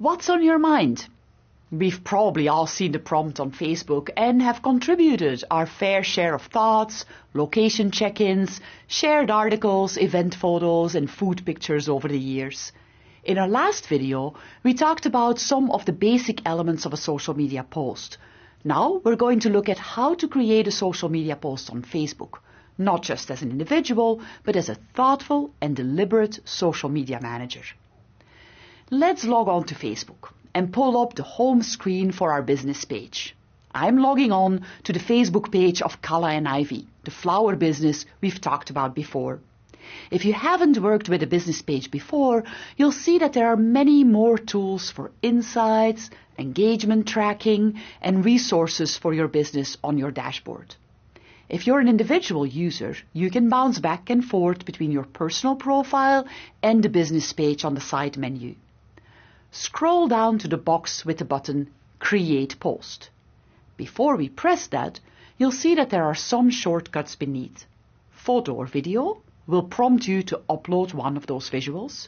What's on your mind? We've probably all seen the prompt on Facebook and have contributed our fair share of thoughts, location check-ins, shared articles, event photos and food pictures over the years. In our last video, we talked about some of the basic elements of a social media post. Now we're going to look at how to create a social media post on Facebook, not just as an individual, but as a thoughtful and deliberate social media manager. Let's log on to Facebook and pull up the home screen for our business page. I'm logging on to the Facebook page of Calla and Ivy, the flower business we've talked about before. If you haven't worked with a business page before, you'll see that there are many more tools for insights, engagement tracking, and resources for your business on your dashboard. If you're an individual user, you can bounce back and forth between your personal profile and the business page on the side menu. Scroll down to the box with the button Create Post. Before we press that, you'll see that there are some shortcuts beneath. Photo or video will prompt you to upload one of those visuals.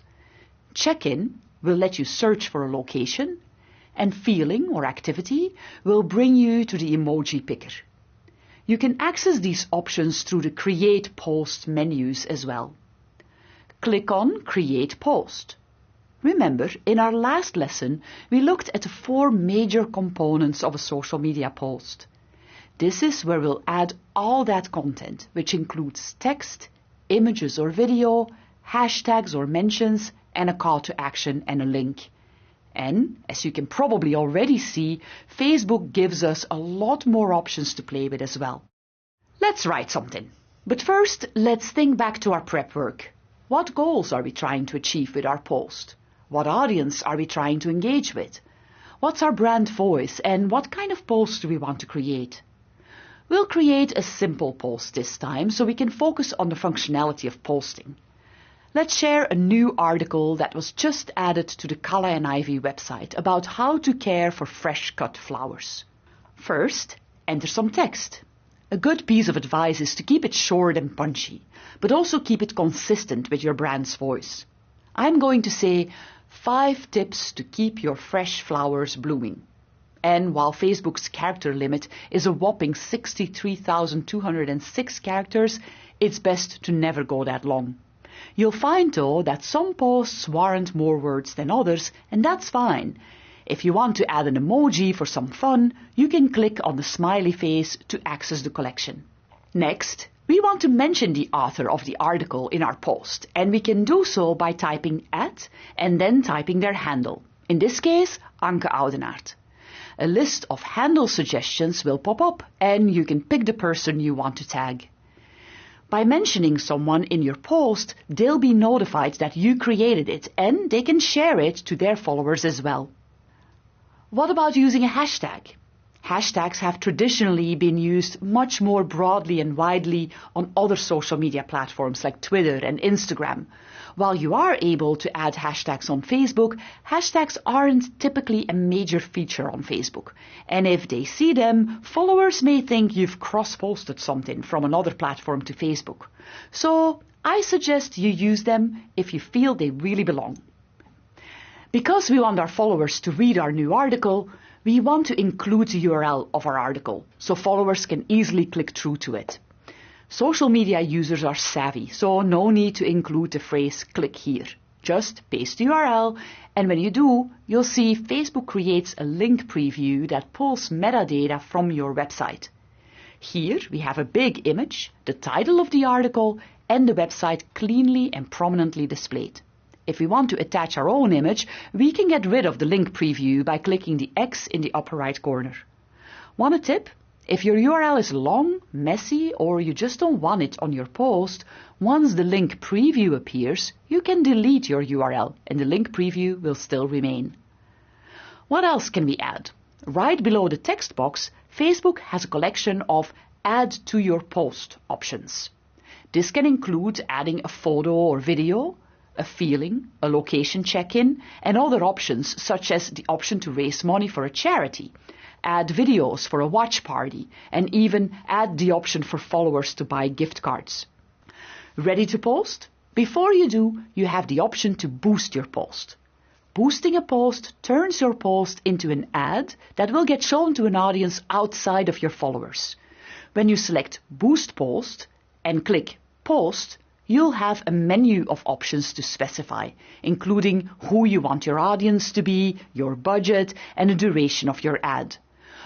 Check-in will let you search for a location, and feeling or activity will bring you to the emoji picker. You can access these options through the Create Post menus as well. Click on Create Post. Remember, in our last lesson, we looked at the 4 major components of a social media post. This is where we'll add all that content, which includes text, images or video, hashtags or mentions, and a call to action and a link. And, as you can probably already see, Facebook gives us a lot more options to play with as well. Let's write something. But first, let's think back to our prep work. What goals are we trying to achieve with our post? What audience are we trying to engage with? What's our brand voice and what kind of post do we want to create? We'll create a simple post this time so we can focus on the functionality of posting. Let's share a new article that was just added to the Calla and Ivy website about how to care for fresh cut flowers. First, enter some text. A good piece of advice is to keep it short and punchy, but also keep it consistent with your brand's voice. I'm going to say 5 tips to keep your fresh flowers blooming. And while Facebook's character limit is a whopping 63,206 characters, it's best to never go that long. You'll find, though, that some posts warrant more words than others, and that's fine. If you want to add an emoji for some fun, you can click on the smiley face to access the collection. Next, we want to mention the author of the article in our post, and we can do so by typing @ and then typing their handle. In this case, Anke Oudenaardt. A list of handle suggestions will pop up, and you can pick the person you want to tag. By mentioning someone in your post, they'll be notified that you created it, and they can share it to their followers as well. What about using a hashtag? Hashtags have traditionally been used much more broadly and widely on other social media platforms like Twitter and Instagram. While you are able to add hashtags on Facebook, hashtags aren't typically a major feature on Facebook. And if they see them, followers may think you've cross-posted something from another platform to Facebook. So I suggest you use them if you feel they really belong. Because we want our followers to read our new article, we want to include the URL of our article, so followers can easily click through to it. Social media users are savvy, so no need to include the phrase "click here." Just paste the URL, and when you do, you'll see Facebook creates a link preview that pulls metadata from your website. Here we have a big image, the title of the article, and the website cleanly and prominently displayed. If we want to attach our own image, we can get rid of the link preview by clicking the X in the upper right corner. Want a tip? If your URL is long, messy, or you just don't want it on your post, once the link preview appears, you can delete your URL and the link preview will still remain. What else can we add? Right below the text box, Facebook has a collection of Add to Your Post options. This can include adding a photo or video, a feeling, a location check-in, and other options such as the option to raise money for a charity, add videos for a watch party, and even add the option for followers to buy gift cards. Ready to post? Before you do, you have the option to boost your post. Boosting a post turns your post into an ad that will get shown to an audience outside of your followers. When you select Boost Post and click Post, you'll have a menu of options to specify, including who you want your audience to be, your budget, and the duration of your ad.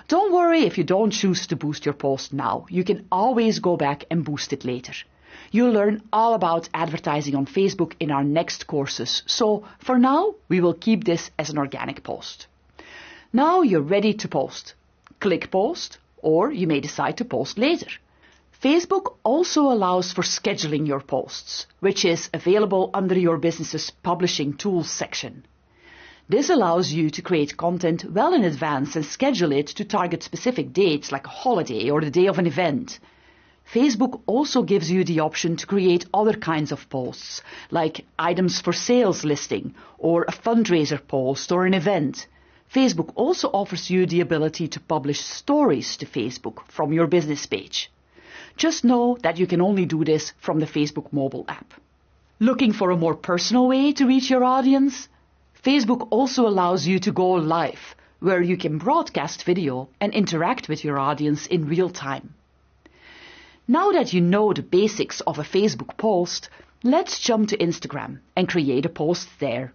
Don't worry if you don't choose to boost your post now. You can always go back and boost it later. You'll learn all about advertising on Facebook in our next courses, so for now, we will keep this as an organic post. Now you're ready to post. Click Post, or you may decide to post later. Facebook also allows for scheduling your posts, which is available under your business's Publishing Tools section. This allows you to create content well in advance and schedule it to target specific dates like a holiday or the day of an event. Facebook also gives you the option to create other kinds of posts, like items for sales listing, or a fundraiser post or an event. Facebook also offers you the ability to publish stories to Facebook from your business page. Just know that you can only do this from the Facebook mobile app. Looking for a more personal way to reach your audience? Facebook also allows you to go live, where you can broadcast video and interact with your audience in real time. Now that you know the basics of a Facebook post, let's jump to Instagram and create a post there.